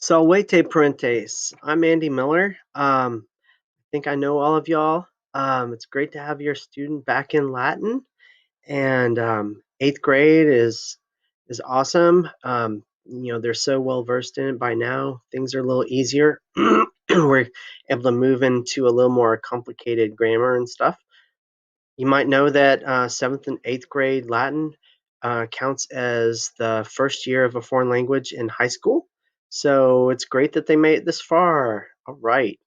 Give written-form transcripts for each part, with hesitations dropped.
Salvete parentes. I'm Andy Miller. I think I know all of y'all. It's great to have your student back in Latin, and eighth grade is awesome. They're so well versed in it by now. Things are a little easier. We're able to move into a little more complicated grammar and stuff. You might know that seventh and eighth grade Latin counts as the first year of a foreign language in high school. So it's great that they made it this far. All right.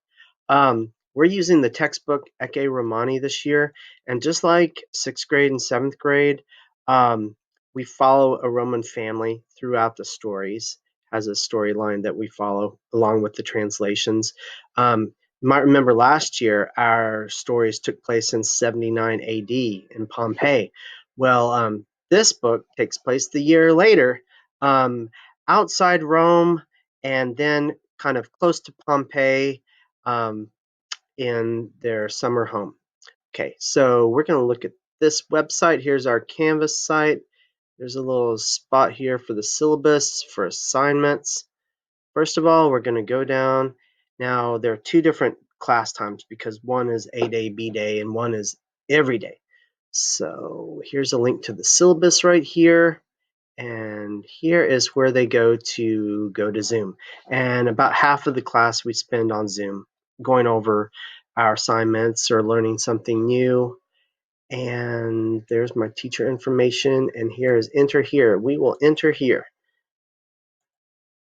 We're using the textbook Ecce Romani this year, and just like sixth grade and seventh grade, um, we follow a Roman family throughout the stories. Has a storyline that we follow along with the translations. You might remember last year our stories took place in 79 AD in Pompeii. Well, this book takes place the year later, um, outside Rome, and then kind of close to Pompeii. Um, in their summer home. Okay, so we're going to look at this website. Here's our Canvas site. There's a little spot here for the syllabus for assignments. First of all, we're going to go down. Now, there are two different class times because one is A day, B day, and one is every day. So here's a link to the syllabus right here. And here is where they go to Zoom. And about half of the class we spend on Zoom going over our assignments or learning something new. And there's my teacher information. And here is enter here. We will enter here.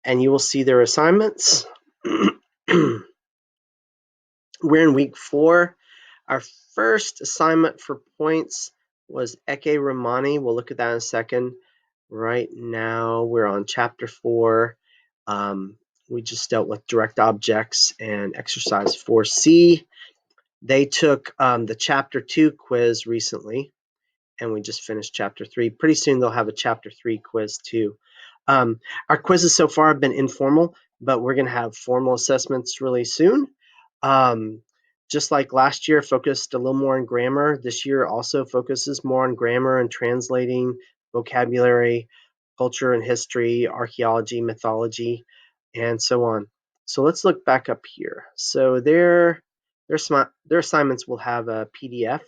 And you will see their assignments. We're in week 4. Our first assignment for points was Ecce Romani. We'll look at that in a second. Right now, we're on chapter 4. We just dealt with direct objects and exercise 4C. They took the chapter 2 quiz recently, and we just finished chapter 3. Pretty soon, they'll have a chapter 3 quiz too. Our quizzes so far have been informal, but we're going to have formal assessments really soon. Just like last year focused a little more on grammar, this year also focuses more on grammar and translating vocabulary, culture and history, archaeology, mythology, and so on. So let's look back up here. So their assignments will have a PDF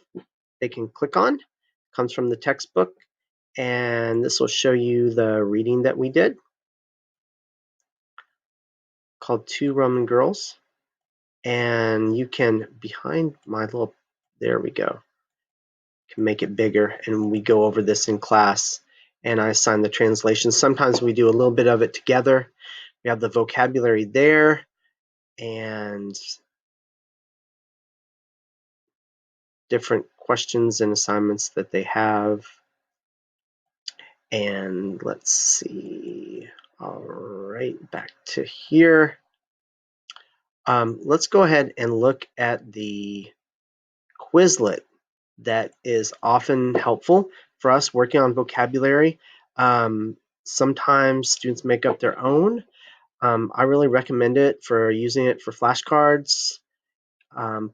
they can click on. It comes from the textbook, and this will show you the reading that we did called Two Roman Girls. And you can, behind my little, there we go, can make it bigger, and we go over this in class, and I assign the translations. Sometimes we do a little bit of it together. We have the vocabulary there, and different questions and assignments that they have. And let's see, all right, back to here. Let's go ahead and look at the Quizlet that is often helpful for us working on vocabulary. Sometimes students make up their own. I really recommend it for using it for flashcards,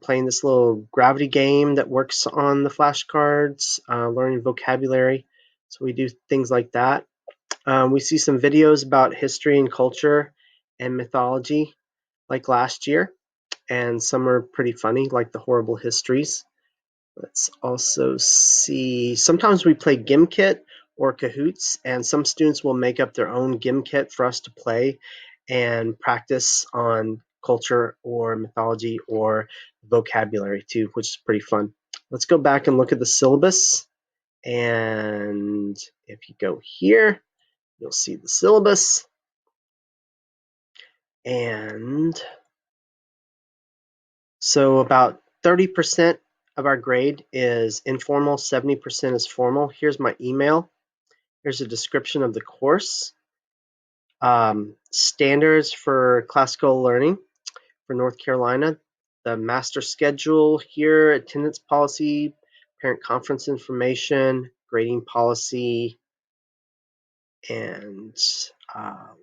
playing this little gravity game that works on the flashcards, learning vocabulary. So we do things like that. We see some videos about history and culture and mythology like last year, and some are pretty funny, like the horrible histories. Let's also see, sometimes we play Gimkit or Kahoots, and some students will make up their own Gimkit for us to play and practice on culture or mythology or vocabulary too, which is pretty fun. Let's go back and look at the syllabus. And if you go here, you'll see the syllabus. And so about 30% of our grade is informal, 70% is formal. Here's my email. Here's a description of the course. Standards for classical learning for North Carolina. The master schedule here, attendance policy, parent conference information, grading policy, and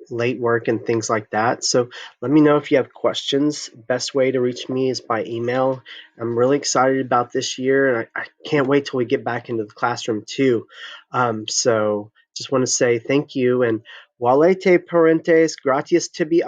late work and things like that. So let me know if you have questions. Best way to reach me is by email. I'm really excited about this year, and I can't wait till we get back into the classroom too. So just want to say thank you, and valete parentes gratias tibi